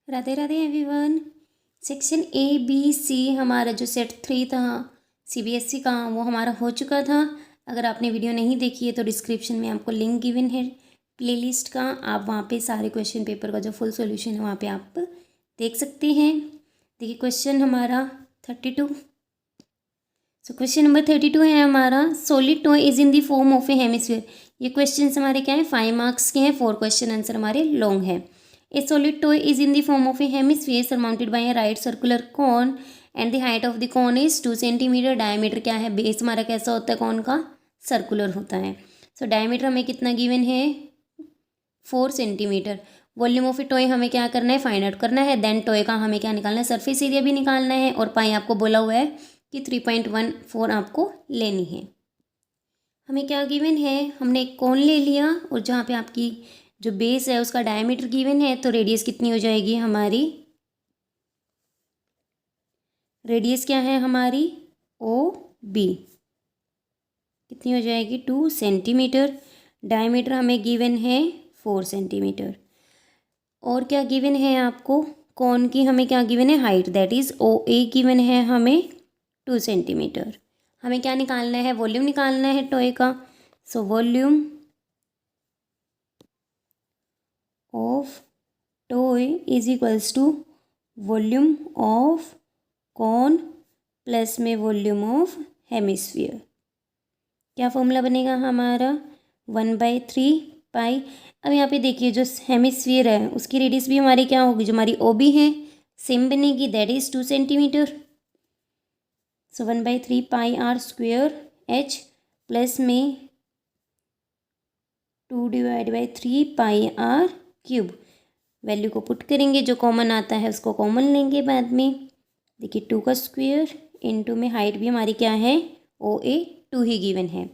Radhe Radhe everyone. Section A B C हमारा जो set 3 था सीबीएसई का वो हमारा हो चुका था। अगर आपने वीडियो नहीं देखी है तो डिस्क्रिप्शन में आपको लिंक गिवन है प्लेलिस्ट का, आप वहाँ पे सारे क्वेश्चन पेपर का जो फुल सॉल्यूशन है वहाँ पे आप देख सकते हैं। देखिए क्वेश्चन हमारा 32। सो क्वेश्चन नंबर 32 है हमारा, solid toy is in the form of a hemisphere. ये क्वेश्चन हमारे क्या है, 5 मार्क्स के हैं, 4 क्वेश्चन आंसर हमारे लॉन्ग है। A solid toy is in the form of a hemisphere surmounted by a right circular cone and the height of the cone is 2 centimetre. Diameter क्या है, बेस हमारा कैसा होता है कॉन का, सर्कुलर होता है। सो डायमीटर हमें कितना गिवन है, 4 centimetre. Volume of A toy हमें क्या करना है, फाइंड आउट करना है। देन टॉय का हमें क्या निकालना है, सरफेस एरिया भी निकालना है, और पाई आपको बोला हुआ है कि 3.14 आपको लेनी है। हमें क्या गिवन है, हमने एक कोन ले लिया और जहाँ पे आपकी जो बेस है उसका डायमीटर गिवन है, तो रेडियस कितनी हो जाएगी हमारी, रेडियस क्या है हमारी ओ बी, कितनी हो जाएगी 2 सेंटीमीटर। डायमीटर हमें गिवन है 4 सेंटीमीटर। और क्या गिवन है आपको, कौन की हमें क्या गिवन है, height, that is O A given है हमें 2 सेंटीमीटर। हमें क्या निकालना है, वॉल्यूम निकालना है टॉय का। So volume of toy is equals to volume of cone plus में वॉल्यूम ऑफ हेमिस्फीयर। क्या फॉर्मूला बनेगा हमारा, 1/3 पाई। अब यहाँ पे देखिए जो हेमिस्फीयर है उसकी रेडियस भी हमारी क्या होगी, जो हमारी ओ बी है सेम बनेगी, that is 2 centimetre. So 1/3 pi r square h plus में 2/3 पाई आर क्यूब। वैल्यू को पुट करेंगे, जो कॉमन आता है उसको कॉमन लेंगे बाद में। देखिए 2 का स्क्वेयर इंटू में हाइट भी हमारी क्या है, ओ ए 2 ही गिवन है,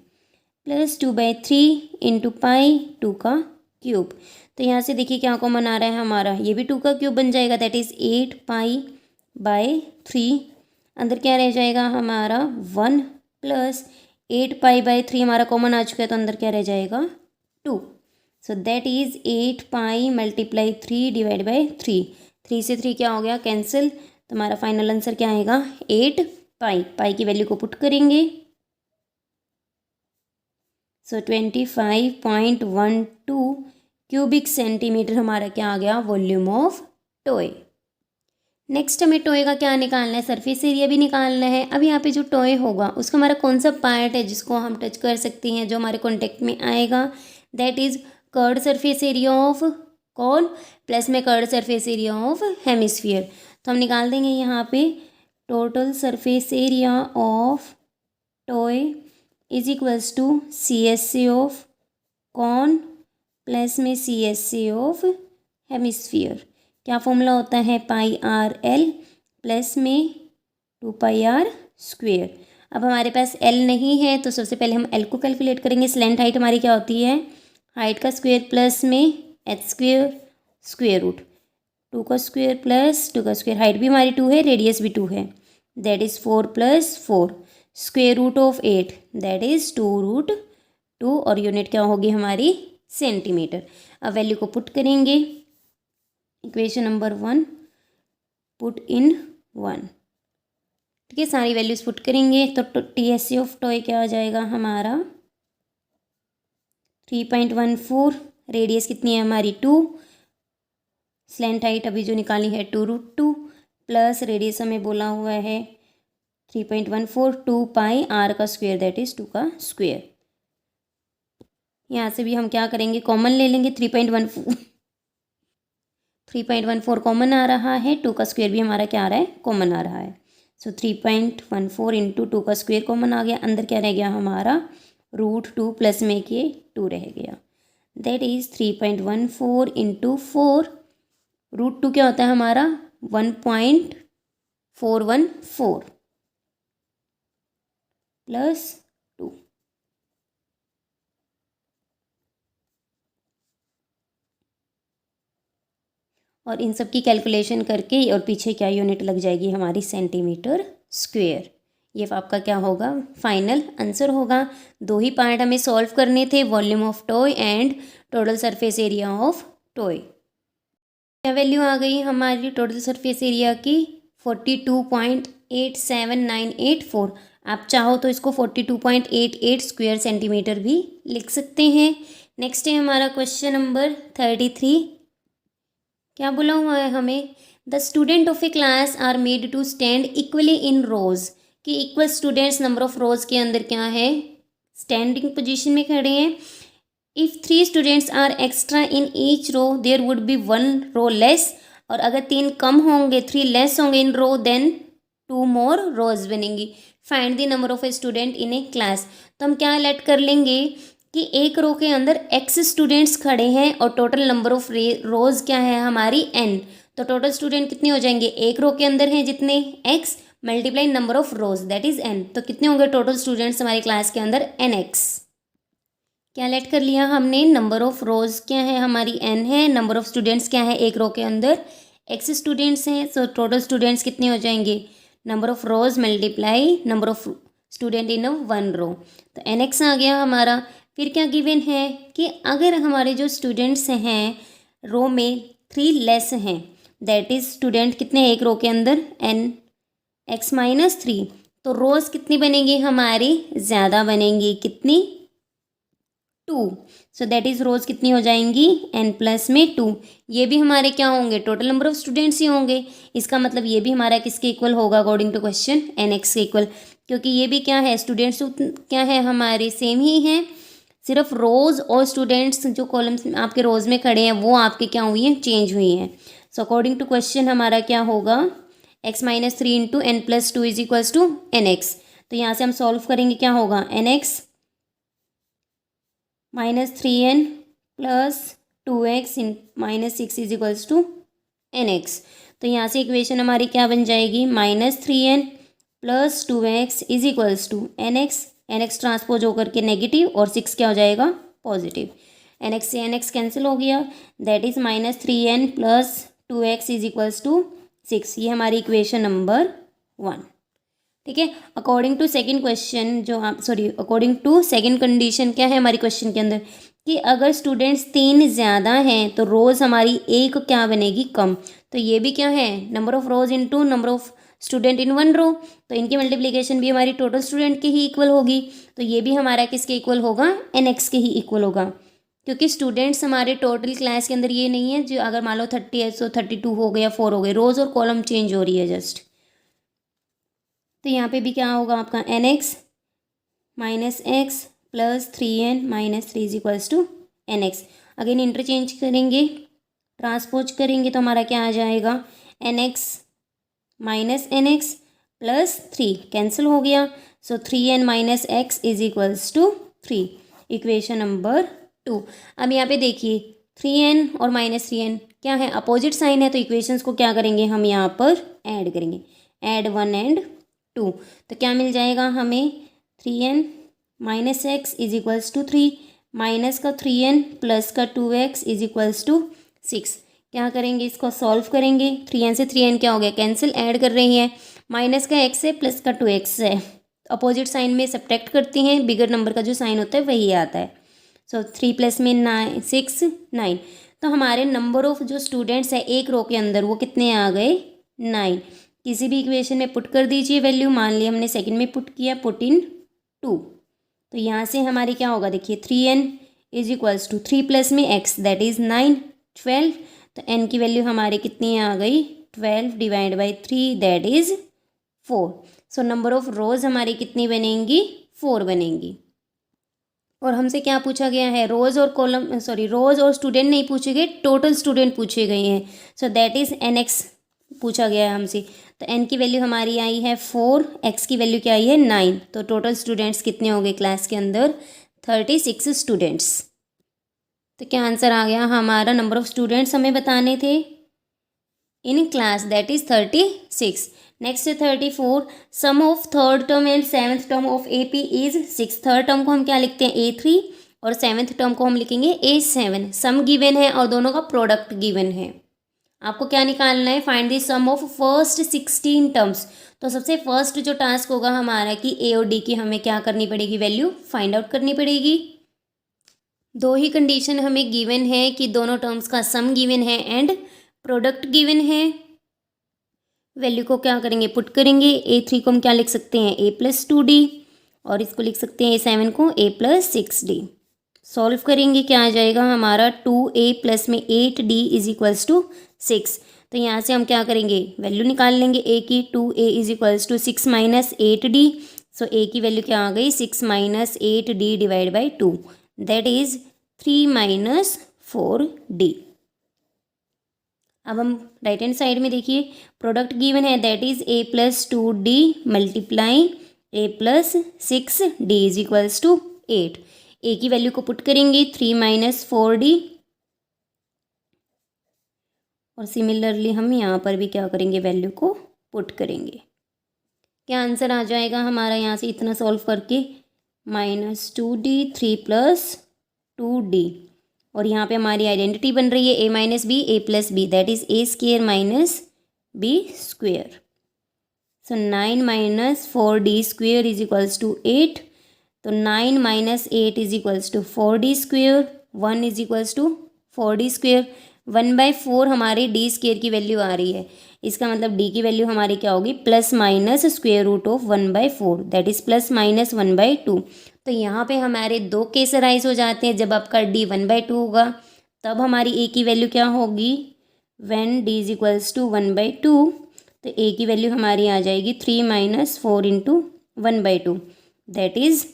प्लस 2/3 इंटू पाई 2 का क्यूब। तो यहाँ से देखिए क्या कॉमन आ रहा है हमारा, ये भी 2 का क्यूब बन जाएगा, दैट इज़ 8 पाई बाय 3। अंदर क्या रह जाएगा हमारा 1 प्लस 8 पाई बाय 3 हमारा कॉमन आ चुका है, तो अंदर क्या रह जाएगा 2। So that is 8 pi multiply 3 divide by 3। 3 से 3 क्या हो गया, कैंसिल। तो हमारा फाइनल आंसर क्या आएगा, 8 पाई। पाई की वैल्यू को पुट करेंगे, सो 25.12 क्यूबिक सेंटीमीटर हमारा क्या आ गया, वॉल्यूम ऑफ टॉय। नेक्स्ट हमें टॉय का क्या निकालना है, सरफेस एरिया भी निकालना है। अब यहाँ पे जो टॉय होगा उसका हमारा कौन सा पार्ट है जिसको हम टच कर सकते हैं, जो हमारे कॉन्टेक्ट में आएगा, that is curved surface area of cone plus में curved surface area of hemisphere. तो हम निकाल देंगे यहाँ पे total surface area of toy is equals to C S C of cone plus में C S C of hemisphere. क्या formula होता है, पाई आर एल प्लस में 2 पाई आर स्क्वेयर। अब हमारे पास एल नहीं है तो सबसे पहले हम एल को कैलकुलेट करेंगे। स्लैंट हाइट हमारी क्या होती है, हाइट का स्क्वेयर प्लस में एच स्क्वेयर स्क्वेयर रूट 2 का स्क्वेयर प्लस 2 का स्क्वेयर। हाइट भी हमारी 2 है, रेडियस भी 2 है, that is 4 + 4 square root of 8 that is 2√2 और यूनिट क्या होगी हमारी, सेंटीमीटर। अब वैल्यू को पुट करेंगे, इक्वेशन नंबर 1 पुट इन 1, ठीक है, सारी वैल्यूज पुट करेंगे तो T S C of toy क्या आ जाएगा हमारा 3.14। रेडियस कितनी है हमारी 2, स्लैंट हाइट अभी जो निकाली है 2√2 प्लस रेडियस हमें बोला हुआ है 3.14 2 पाई आर का स्क्वेयर दैट इज़ 2 का स्क्वेयर। यहाँ से भी हम क्या करेंगे, कॉमन ले लेंगे। 3.14 कॉमन आ रहा है, 2 का स्क्वेयर भी हमारा क्या आ रहा है, कॉमन आ रहा है। सो 3.14 इंटू 2 का स्क्वेयर कॉमन आ गया, अंदर क्या रह गया हमारा √2 प्लस में के 2 रह गया, दैट इज़ 3.14 इंटू 4। √2 क्या होता है हमारा 1.414 प्लस 2। और इन सब की कैलकुलेशन करके और पीछे क्या यूनिट लग जाएगी हमारी, सेंटीमीटर स्क्वेयर। ये आपका क्या होगा, फाइनल आंसर होगा। 2 ही पार्ट हमें सॉल्व करने थे, volume of toy and total surface area of toy. क्या वैल्यू आ गई हमारी टोटल सरफेस एरिया की 42.87984। आप चाहो तो इसको 42.88 स्क्वायर सेंटीमीटर भी लिख सकते हैं। नेक्स्ट है हमारा क्वेश्चन नंबर 33। क्या बोला हुआ है हमें, the student of a class are made to stand equally in rows, कि equal students number of rows के अंदर क्या है, स्टैंडिंग पोजीशन में खड़े हैं। If 3 students are extra in each row there would be 1 row less, और अगर 3 कम होंगे, 3 लेस होंगे इन रो, देन 2 मोर रोज बनेंगी। Find the number of a student in A class. तो हम क्या लेट कर लेंगे कि एक रो के अंदर x स्टूडेंट्स खड़े हैं और टोटल नंबर ऑफ रोज क्या है हमारी n। तो टोटल स्टूडेंट कितने हो जाएंगे, एक रो के अंदर हैं जितने x multiply number of rose that is n। तो कितने होंगे टोटल स्टूडेंट्स हमारी क्लास के अंदर, nx। क्या लेट कर लिया हमने, नंबर ऑफ रोज क्या है हमारी n है, नंबर ऑफ स्टूडेंट्स क्या है एक रो के अंदर x स्टूडेंट्स हैं। सो टोटल स्टूडेंट्स कितने हो जाएंगे, number of rose multiply number of student in 1 रो। तो nx आ गया हमारा। फिर क्या गिवन है कि अगर हमारे जो स्टूडेंट्स हैं रो में 3 लेस हैं, दैट इज स्टूडेंट कितने एक रो के अंदर nx माइनस 3, तो रोज कितनी बनेंगी हमारी, ज़्यादा बनेंगी, कितनी 2। सो दैट इज रोज कितनी हो जाएंगी, n प्लस में 2। ये भी हमारे क्या होंगे, टोटल नंबर ऑफ स्टूडेंट्स ही होंगे। इसका मतलब ये भी हमारा किसके इक्वल होगा अकॉर्डिंग टू क्वेश्चन, nx के इक्वल, क्योंकि ये भी क्या है स्टूडेंट्स क्या है हमारे सेम ही हैं, सिर्फ रोज और स्टूडेंट्स जो कॉलम्स आपके रोज में खड़े हैं वो आपके क्या हुई हैं, चेंज हुई हैं। सो अकॉर्डिंग टू क्वेश्चन हमारा क्या होगा, x minus 3 into N plus 2 is equals to nx। तो यहाँ से हम सॉल्व करेंगे, क्या होगा, nx minus 3n plus 2x minus माइनस 6 इज इक्वल्स टू nx। तो यहाँ से इक्वेशन हमारी क्या बन जाएगी, minus 3n plus 2x is equals to nx। nx transpose होकर के नेगेटिव और 6 क्या हो जाएगा, पॉजिटिव। nx से nx कैंसिल हो गया, that is minus 3n plus 2x is equals to 6। ये हमारी इक्वेशन नंबर 1, ठीक है। अकॉर्डिंग टू सेकंड क्वेश्चन जो आप अकॉर्डिंग टू सेकंड कंडीशन क्या है हमारी क्वेश्चन के अंदर, कि अगर स्टूडेंट्स 3 ज़्यादा हैं तो रोज़ हमारी एक क्या बनेगी, कम। तो ये भी क्या है, number of rose into number of student in 1 रो, तो इनकी मल्टीप्लिकेशन भी हमारी टोटल स्टूडेंट के ही इक्वल होगी। तो ये भी हमारा किसके इक्वल होगा, nx के ही इक्वल होगा, क्योंकि स्टूडेंट्स हमारे टोटल क्लास के अंदर ये नहीं है जो अगर मान लो 30 है तो 32 हो गया, 4 हो गए, रोज और कॉलम चेंज हो रही है जस्ट। तो यहाँ पे भी क्या होगा आपका nx minus X plus 3n minus 3 is equals to nx। Again interchange करेंगे, ट्रांसपोज करेंगे तो हमारा क्या आ जाएगा, nx minus nx plus 3 cancel हो गया। So 3n minus X is equals to 3, equation number 2। अब यहाँ पे देखिए 3n और माइनस 3n क्या है, अपोजिट साइन है, तो इक्वेशंस को क्या करेंगे हम यहाँ पर ऐड करेंगे, ऐड 1 एंड 2। तो क्या मिल जाएगा हमें, 3n minus X is equals to 3, minus का 3n प्लस का 2x इज इक्वल्स टू 6। क्या करेंगे, इसको सॉल्व करेंगे, 3n से 3n क्या हो गया, कैंसिल, ऐड कर रही हैं, माइनस का x है प्लस का 2x है, अपोजिट साइन में सब्ट्रैक्ट करती हैं, बिगर नंबर का जो साइन होता है वही आता है। सो 3 प्लस में 9 6 9। तो हमारे नंबर ऑफ जो स्टूडेंट्स है एक रो के अंदर वो कितने आ गए, 9। किसी भी इक्वेशन में पुट कर दीजिए वैल्यू, मान लिया हमने सेकंड में पुट किया, पुट इन 2। तो यहाँ से हमारी क्या होगा, देखिए 3n is equals to 3 plus में x दैट इज़ 9 12। तो n की वैल्यू हमारी कितनी आ गई, 12 divide by 3 that is 4। So number of रोज हमारी कितनी बनेंगी, 4 बनेंगी। और हमसे क्या पूछा गया है, रोज और कॉलम रोज और स्टूडेंट नहीं पूछे गए, टोटल स्टूडेंट पूछे गए हैं। सो दैट इज़ nx पूछा गया है हमसे। तो n की वैल्यू हमारी आई है 4, x की वैल्यू क्या आई है 9। तो टोटल स्टूडेंट्स कितने हो गए क्लास के अंदर, 36 स्टूडेंट्स। तो क्या आंसर आ गया हमारा, नंबर ऑफ स्टूडेंट्स हमें बताने थे in class that is 36। Next है 34, sum of third term and seventh term of AP is 6। Third term को हम क्या लिखते हैं A3 और सेवन्थ टर्म को हम लिखेंगे A7। सम गिवन है और दोनों का प्रोडक्ट गिवन है। आपको क्या निकालना है, find the sum of first 16 terms. तो सबसे फर्स्ट जो टास्क होगा हमारा कि A और D की हमें क्या करनी पड़ेगी, वैल्यू फाइंड आउट करनी पड़ेगी। 2 ही कंडीशन हमें गिवन है कि दोनों टर्म्स का सम गिवन है एंड प्रोडक्ट गिवन है, वैल्यू को क्या करेंगे, पुट करेंगे। A3 को हम क्या लिख सकते हैं, A+2D, और इसको लिख सकते हैं A7 को A+6D। सॉल्व करेंगे, क्या आ जाएगा हमारा 2A प्लस में 8D इज इक्वल्स टू 6। तो यहाँ से हम क्या करेंगे, वैल्यू निकाल लेंगे A की। 2A is equals to 6 minus 8D। So A की वैल्यू क्या आ गई, 6 minus 8D divide by 2, that is 3 minus 4D। अब हम राइट हैंड साइड में देखिए, प्रोडक्ट गिवन है that is A+2D multiply A+6D is equals to 8। A की वैल्यू को पुट करेंगे 3 माइनस 4D, और सिमिलरली हम यहाँ पर भी क्या करेंगे, वैल्यू को पुट करेंगे। क्या आंसर आ जाएगा हमारा यहाँ से इतना सॉल्व करके, -2D 3 + 2D, और यहाँ पे हमारी आइडेंटिटी बन रही है A minus B A+B, that is A² minus B²। So 9 minus 4D² is equals to 8। तो 9 minus 8 is equals to 4D², 1 is equals to 4D²। 1/4 हमारे D² की वैल्यू आ रही है, इसका मतलब D की वैल्यू हमारी क्या होगी, plus minus square root of 1/4, that is plus minus 1/2। तो यहाँ पे हमारे दो केस अराइज हो जाते हैं। जब आपका D 1/2 होगा तब हमारी A की वैल्यू क्या होगी, when D is equals to 1/2, तो A की वैल्यू हमारी आ जाएगी 3 minus 4 into 1/2, that is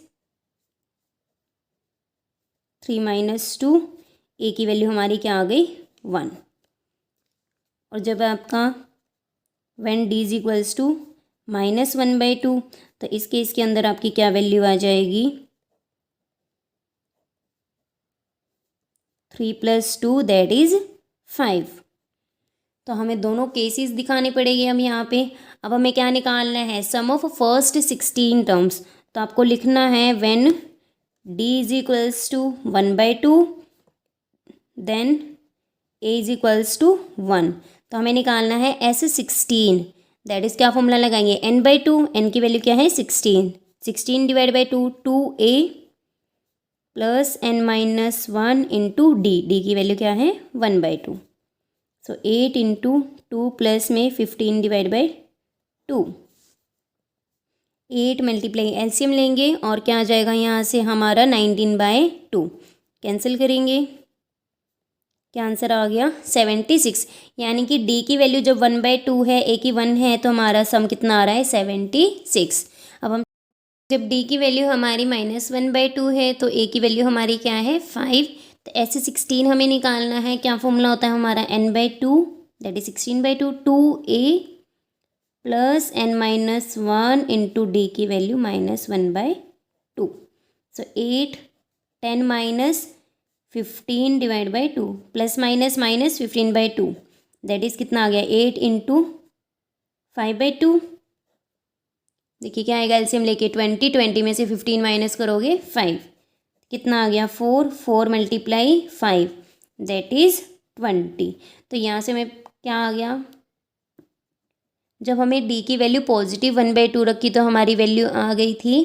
3 minus 2। A की वैल्यू हमारी क्या आ गई, 1। और जब आपका when D is equals to -1/2, तो इस केस के अंदर आपकी क्या वैल्यू आ जाएगी, 3 + 2 दैट इज 5। तो हमें दोनों केसेस दिखाने पड़ेंगे हम यहाँ पे। अब हमें क्या निकालना है, सम ऑफ फर्स्ट 16 टर्म्स। तो आपको लिखना है when D is equals to 1/2 then A is equals to 1। तो हमें निकालना है S16, दैट इज क्या फॉर्मूला लगाएंगे, n/2, n की वैल्यू क्या है 16, 16 divide by 2, 2A plus n minus 1 into D की वैल्यू क्या है 1/2। सो 8 इंटू 2 प्लस में 15 डिवाइड बाई 2, 8 मल्टीप्लाई एलसीएम लेंगे और क्या आ जाएगा यहाँ से हमारा 19/2, कैंसिल करेंगे, क्या आंसर आ गया 76। यानी कि D की वैल्यू जब 1/2 है, A की 1 है, तो हमारा सम कितना आ रहा है 76। अब हम जब D की वैल्यू हमारी -1/2 है तो A की वैल्यू हमारी क्या है 5। तो ऐसे 16 हमें निकालना है। क्या फॉर्मूला होता है हमारा n/2, that is 16/2, 2A plus n minus 1 into D की value -1/2। So 8, 10 minus 15 divide by 2, plus minus minus 15/2, that is कितना आ गया 8 इंटू 5/2। देखिए क्या आएगा एलसीएम लेके 20, 20 में से 15 माइनस करोगे 5, कितना आ गया 4, 4 मल्टीप्लाई 5, दैट इज 20। तो यहाँ से हमें क्या आ गया, जब हमें D की वैल्यू पॉजिटिव 1/2 रखी तो हमारी वैल्यू आ गई थी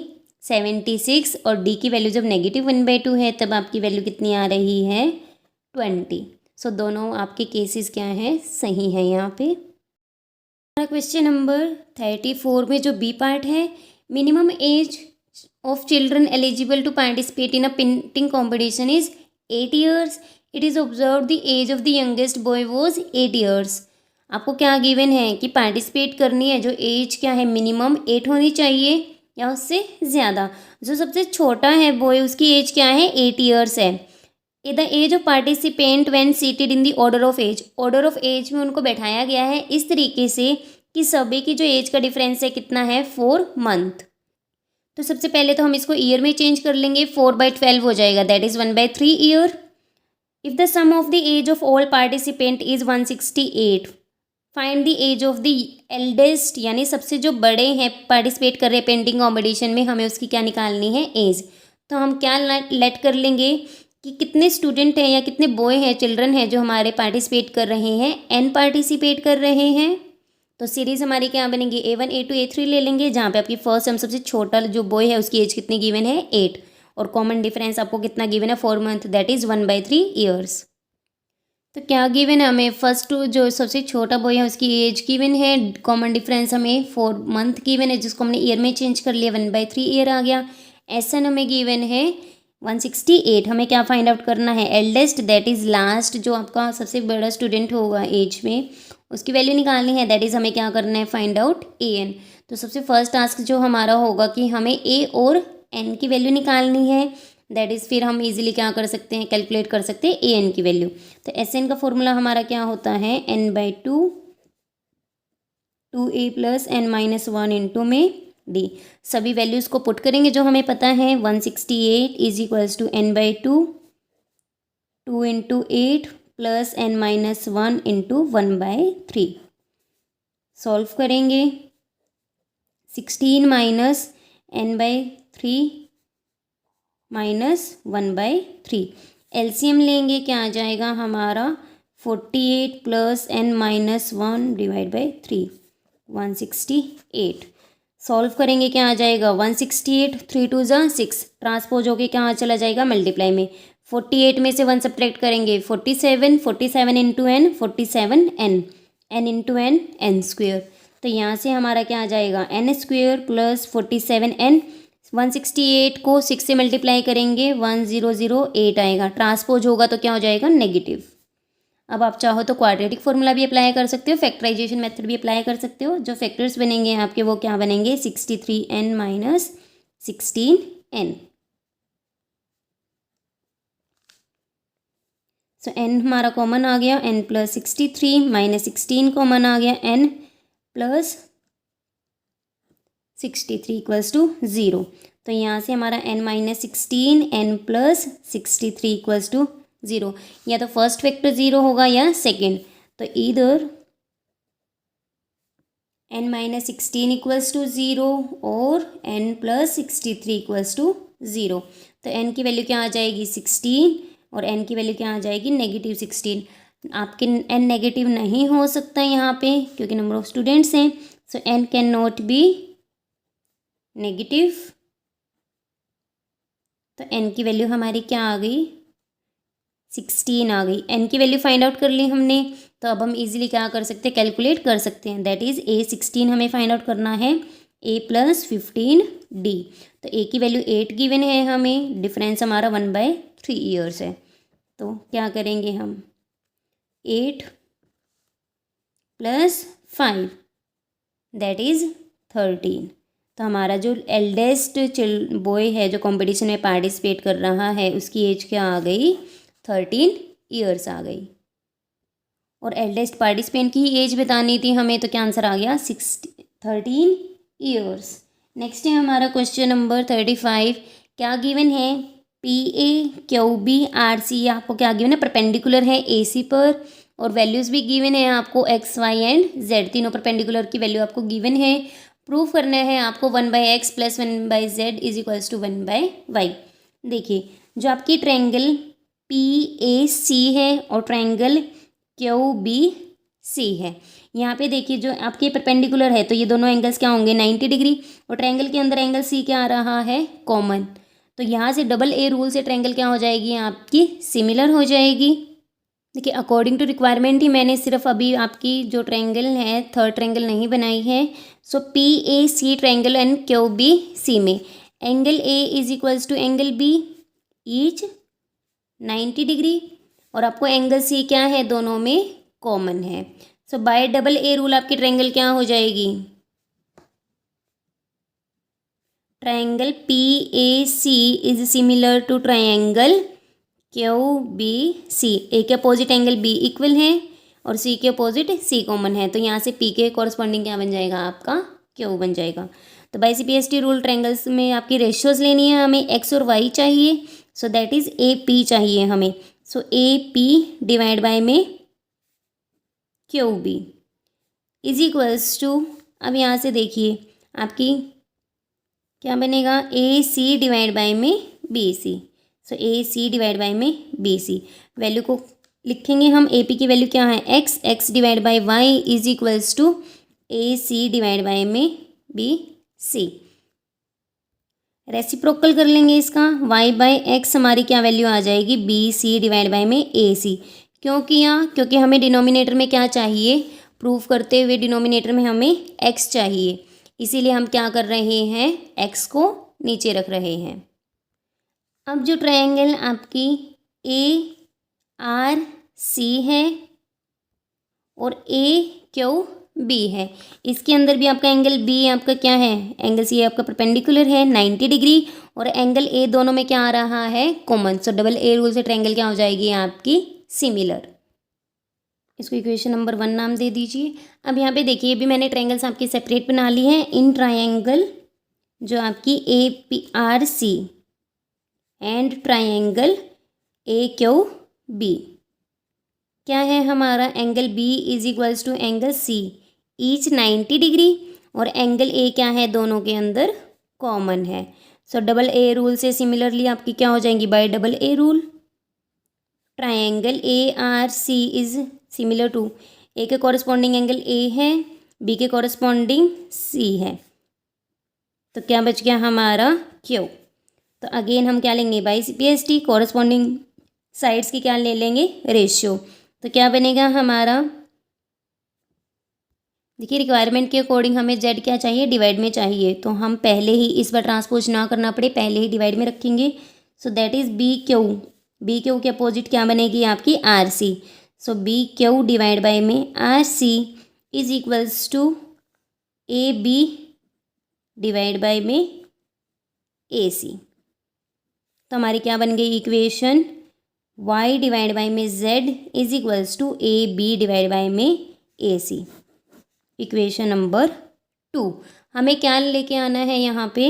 76, और D की वैल्यू जब नेगेटिव 1/2 है तब आपकी वैल्यू कितनी आ रही है 20। सो दोनों आपके केसेस क्या हैं, सही है यहाँ पे। क्वेश्चन नंबर 34 में जो बी पार्ट है, minimum age of children eligible to participate in a painting competition is 8 years. It is observe the age of the youngest boy was 8 years. आपको क्या गिवन है कि पार्टिसिपेट करनी है, जो एज क्या है मिनिमम 8 होनी चाहिए या उससे ज़्यादा। जो सबसे छोटा है बॉय उसकी एज क्या है 8 ईयर्स है। The age of participant when seated in the order of age, order of age में उनको बैठाया गया है इस तरीके से कि सभी की जो एज का डिफरेंस है कितना है 4 मंथ। तो सबसे पहले तो हम इसको ईयर में चेंज कर लेंगे, 4/12 हो जाएगा, दैट इज 1/3 year. If the sum of the age of all participant is 168, find the age of the eldest, यानी सबसे जो बड़े हैं पार्टिसिपेट कर रहे हैं पेंटिंग कॉम्पिटिशन में, हमें उसकी क्या निकालनी है एज। तो हम क्या लेट कर लेंगे कि कितने स्टूडेंट हैं या कितने बॉय हैं, चिल्ड्रन हैं जो हमारे पार्टिसिपेट कर रहे हैं, n पार्टिसिपेट कर रहे हैं। तो सीरीज़ हमारी क्या बनेंगी A1 A2 A3 ले लेंगे, जहाँ पे आपकी फर्स्ट हम सबसे छोटा जो बॉय है उसकी एज कितनी गिवन है 8, और कॉमन डिफरेंस आपको कितना गिवन है 4 मंथ, दैट इज़ 1/3 ईयर्स। तो क्या गिवन है हमें, फर्स्ट जो सबसे छोटा बॉय है उसकी एज गिवन है, कॉमन डिफरेंस हमें 4 मंथ गिवन है जिसको हमने ईयर में चेंज कर लिया, 1/3 ईयर आ गया। SN हमें गिवन है 168। हमें क्या फाइंड आउट करना है, एल्डेस्ट दैट इज़ लास्ट, जो आपका सबसे बड़ा स्टूडेंट होगा एज में उसकी वैल्यू निकालनी है, दैट इज़ हमें क्या करना है, फाइंड आउट AN। तो सबसे फर्स्ट टास्क जो हमारा होगा कि हमें A और N की वैल्यू निकालनी है, दैट इज़ फिर हम इजीली क्या कर सकते हैं, कैलकुलेट कर सकते हैं AN की वैल्यू। तो SN का फॉर्मूला हमारा क्या होता है, N/2 2A + N-1 इंटू में D। सभी वैल्यूज़ को पुट करेंगे जो हमें पता है, 168 = N/2 2 × 8 + N-1 इंटू 1/3। सॉल्व करेंगे, 16 - N/3 - 1/3। LCM लेंगे, क्या आ जाएगा हमारा, 48 + N-1 / 3 168। सॉल्व करेंगे, क्या आ जाएगा, 168 3 2 = 6, ट्रांसपोज होके कहाँ चला जाएगा, मल्टीप्लाई में। 48 में से 1 सब्ट्रैक्ट करेंगे, 47 47 × N 47 N N × N N²। तो यहाँ से हमारा क्या आ जाएगा, N² + 47 N। 168 को 6 से मल्टीप्लाई करेंगे, 1008 आएगा, ट्रांसपोज होगा तो क्या हो जाएगा, नेगेटिव। अब आप चाहो तो क्वाड्रेटिक फॉर्मूला भी अप्लाई कर सकते हो, फैक्टराइजेशन मेथड भी अप्लाई कर सकते हो। जो फैक्टर्स बनेंगे आपके वो क्या बनेंगे, 63N - 16N। सो N हमारा कॉमन आ गया, N + 63 - 16 कॉमन आ गया, N + 63 = 0। तो यहाँ से हमारा N - 16 N + 63 = 0, या तो फर्स्ट वेक्टर 0 होगा या सेकेंड। तो इधर N - 16 = 0 और N + 63 = 0। तो N की वैल्यू क्या आ जाएगी, 16, और N की वैल्यू क्या आ जाएगी, -16। आपके N नेगेटिव नहीं हो सकता यहाँ पे क्योंकि नंबर ऑफ स्टूडेंट्स हैं। सो N can not be negative. तो N की वैल्यू हमारी क्या आ गई, 16 आ गई। N की वैल्यू फाइंड आउट कर ली हमने, तो अब हम इजीली क्या कर सकते हैं, कैलकुलेट कर सकते हैं, दैट इज़ A 16 हमें फाइंड आउट करना है, A + 15 D। तो A की वैल्यू 8 गिवन है हमें, डिफरेंस हमारा 1/3 ईयर्स है। तो क्या करेंगे हम, 8 + 5 दैट इज़ 13। तो हमारा जो एल्डेस्ट बॉय है जो कंपटीशन में पार्टिसिपेट कर रहा है उसकी एज क्या आ गई, 13 ईयर्स आ गई। और एल्डेस्ट पार्टिसिपेंट की ही एज बतानी थी हमें, तो क्या आंसर आ गया, 13 ईयर्स। नेक्स्ट है हमारा क्वेश्चन नंबर 35। क्या गिवन है, PA QB RC, आपको क्या गिवन है, परपेंडिकुलर है AC पर, और वैल्यूज़ भी गिवन है आपको X Y एंड Z, तीनों परपेंडिकुलर की वैल्यू आपको गिवन है। प्रूफ करना है आपको 1/x + 1/z = 1/y। देखिए, जो आपकी ट्रायंगल PAC है और ट्रायंगल QBC है, यहाँ पे देखिए जो आपके परपेंडिकुलर है तो ये दोनों एंगल्स क्या होंगे, 90 डिग्री, और ट्रायंगल के अंदर एंगल C क्या आ रहा है, कॉमन। तो यहाँ से AA रूल से ट्रायंगल क्या हो जाएगी आपकी, सिमिलर हो जाएगी। देखिए, अकॉर्डिंग टू रिक्वायरमेंट ही मैंने सिर्फ अभी आपकी जो ट्रायंगल है थर्ड ट्रायंगल नहीं बनाई है। सो PAC ट्रायंगल एंड QBC में angle A = angle B each 90 degree, और आपको एंगल C क्या है, दोनों में कॉमन है। सो बाय AA रूल आपकी ट्रायंगल क्या हो जाएगी, triangle PAC is similar to triangle QBC। A के अपोजिट एंगल B इक्वल है और C के अपोजिट C कॉमन है, तो यहाँ से P के कॉरस्पॉन्डिंग क्या बन जाएगा, आपका Q बन जाएगा। तो बाय CPST रूल ट्रायंगल्स में आपकी रेशियोज लेनी है, हमें X और Y चाहिए, सो दैट इज़ AP चाहिए हमें। सो AP / में QB = अब यहाँ से देखिए आपकी क्या बनेगा, AC / में BC। सो AC / में BC, वैल्यू को लिखेंगे हम, AP की वैल्यू क्या है, X / Y = AC / में BC। रेसिप्रोकल कर लेंगे इसका, Y/X हमारी क्या वैल्यू आ जाएगी, BC / में AC। क्यों किया? क्योंकि हमें डिनोमिनेटर में क्या चाहिए, प्रूफ करते हुए डिनोमिनेटर में हमें x चाहिए, इसीलिए हम क्या कर रहे हैं, x को नीचे रख रहे हैं। अब जो ट्रायंगल आपकी ARC है और AQB है, इसके अंदर भी आपका एंगल B आपका क्या है, एंगल C आपका परपेंडिकुलर है 90 डिग्री, और एंगल A दोनों में क्या आ रहा है, common. So double A rule से ट्रायंगल क्या हो जाएगी आपकी, सिमिलर। इसको इक्वेशन नंबर 1 नाम दे दीजिए। अब यहाँ पे देखिए, भी मैंने ट्रायंगल्स आपकी सेपरेट बना ली है। इन ट्रायंगल जो आपकी ARC एंड ट्रायंगल AQB, क्या है हमारा, angle B is equals to angle C each 90 degree, और एंगल A क्या है, दोनों के अंदर कॉमन है। सो डबल A रूल से सिमिलरली आपकी क्या हो जाएंगी, by double A rule. Triangle ARC is similar to, A के कॉरस्पॉन्डिंग एंगल A है, B के कॉरस्पॉन्डिंग C है, तो क्या बच गया हमारा Q। तो अगेन हम क्या लेंगे, बाई CPST, कॉरस्पॉन्डिंग साइड्स की क्या ले लेंगे, रेशियो। तो क्या बनेगा हमारा, देखिए रिक्वायरमेंट के अकॉर्डिंग हमें Z क्या चाहिए, डिवाइड में चाहिए, तो हम पहले ही इस बार ट्रांसपोज ना करना पड़े, पहले ही डिवाइड में रखेंगे। सो दैट इज BQ के अपोजिट क्या बनेगी आपकी RC। So BQ divide by में RC is equals to AB divide by में AC। तो हमारी क्या बन गई इक्वेशन, y डिवाइड बाय में z is equals to AB divide by में AC। Equation number 2। हमें क्या लेके आना है यहाँ पे,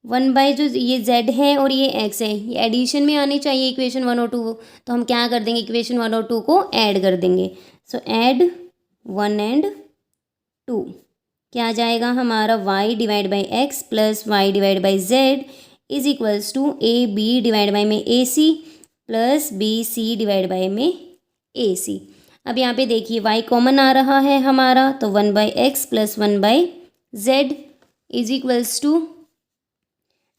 1 बाय जो ये z है और ये x है, ये एडिशन में आनी चाहिए इक्वेशन 1 और 2, तो हम क्या कर देंगे, इक्वेशन 1 और 2 को ऐड कर देंगे। सो ऐड 1 एंड 2, क्या आ जाएगा हमारा, y divide by x plus y divide by z is equals to AB divide by में AC plus BC divide by में AC। अब यहाँ पे देखिए y कॉमन आ रहा है हमारा, तो 1 by x plus 1 by z is equals to,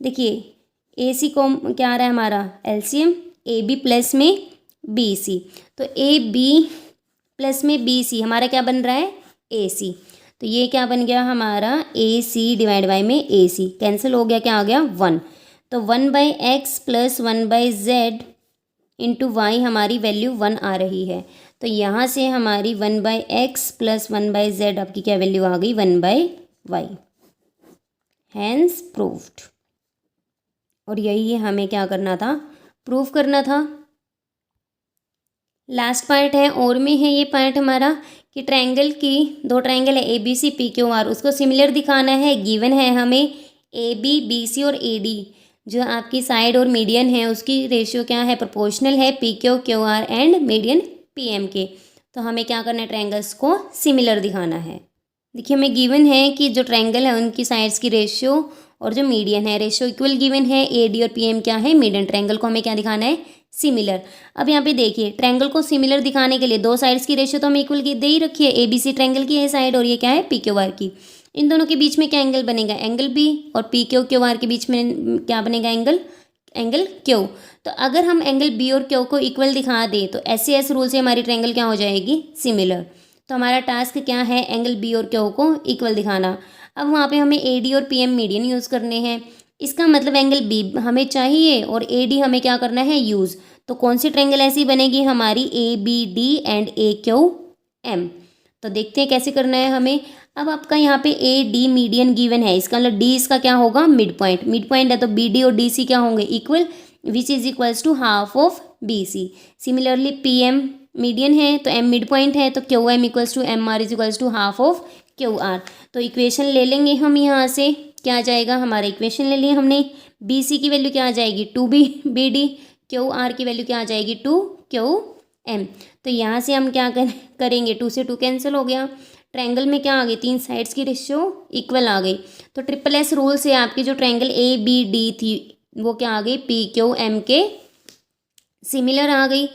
देखिए AC को क्या आ रहा है हमारा, LCM AB प्लस में BC, तो AB प्लस में BC हमारा क्या बन रहा है, AC। तो ये क्या बन गया हमारा, AC डिवाइड बाई में AC, कैंसिल हो गया, क्या आ गया 1। तो 1 by x plus 1 by z into y हमारी वैल्यू 1 आ रही है, तो यहाँ से हमारी 1 by x plus 1 by z आपकी क्या वैल्यू आ गई, 1 बाई वाई। Hence proved. और यही हमें क्या करना था, प्रूव करना था। लास्ट पार्ट है, और में है ये पार्ट हमारा, कि ट्रायंगल की, दो ट्रायंगल है ABC PQR, उसको सिमिलर दिखाना है। गिवन है हमें AB BC और AD, जो आपकी साइड और मीडियन है उसकी रेशियो क्या है, प्रोपोर्शनल है PQ QR and median PM के। तो हमें क्या करना है, ट्रायंगल्स को सिमिलर दिखाना है। देखिए हमें गिवन है कि जो ट्रायंगल है उनकी साइड्स की रेशियो और जो मीडियन है, रेशियो इक्वल गिवन है, AD और PM क्या है, मीडियन। ट्रायंगल को हमें क्या दिखाना है, सिमिलर। अब यहाँ पे देखिए ट्रायंगल को सिमिलर दिखाने के लिए दो साइड्स की रेशियो तो हमें इक्वल दे ही रखी है, ABC ट्रायंगल की है साइड और ये क्या है, PQR की। इन दोनों के बीच में क्या एंगल बनेगा, एंगल B, और PQ QR के बीच में क्या बनेगा, एंगल Q। तो अगर हम एंगल B और Q को इक्वल दिखा दें तो SAS रूल से हमारी ट्रायंगल क्या हो जाएगी, सिमिलर। तो हमारा टास्क क्या है, एंगल B और Q को इक्वल दिखाना। अब वहाँ पे हमें AD और PM मीडियन यूज़ करने हैं, इसका मतलब एंगल B हमें चाहिए और AD हमें क्या करना है, यूज़। तो कौन सी ट्रायंगल ऐसी बनेगी हमारी, ABD एंड AQM। तो देखते हैं कैसे करना है हमें। अब आपका यहाँ पे AD मीडियन गिवन है, इसका मतलब D इसका क्या होगा, मिड पॉइंट है, तो BD और DC क्या होंगे, equal, which is equals to half of BC। Similarly PM median है तो M मिड पॉइंट है, तो QM equals to MR is equals to half of QR। तो इक्वेशन ले लेंगे हम, यहाँ से क्या आ जाएगा, हमारा इक्वेशन ले लिए हमने, BC की वैल्यू क्या आ जाएगी 2BD, QR की वैल्यू क्या आ जाएगी 2QM। तो यहाँ से हम क्या करेंगे, 2 से 2 कैंसिल हो गया। ट्रायंगल में क्या आ गई, तीन साइड्स की रेशियो इक्वल आ गई। तो SSS रूल से आपकी जो ट्रायंगल ABD थी वो क्या आ गई, PQM के सिमिलर आ गई।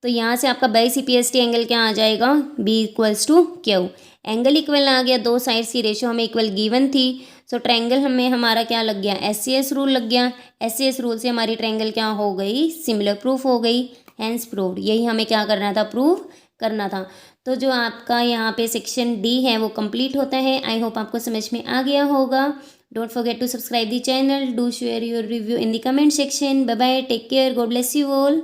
तो यहाँ से आपका बाई CPST एंगल क्या आ जाएगा, B equals to Q। Angle equal आ गया, दो साइड्स की रेशियो हमें इक्वल गिवन थी। सो ट्रायंगल हमें हमारा क्या लग गया, SCS रूल लग गया। SCS रूल से हमारी ट्रायंगल क्या हो गई, सिमिलर प्रूफ हो गई। हैंस प्रूव्ड, यही हमें क्या करना था, प्रूव करना था। तो जो आपका यहाँ पे सेक्शन डी है वो कंप्लीट होता है। आई होप आपको समझ में आ गया होगा। Don't forget to subscribe the channel, do share your review in the comment section. Bye bye, take care, God bless you all.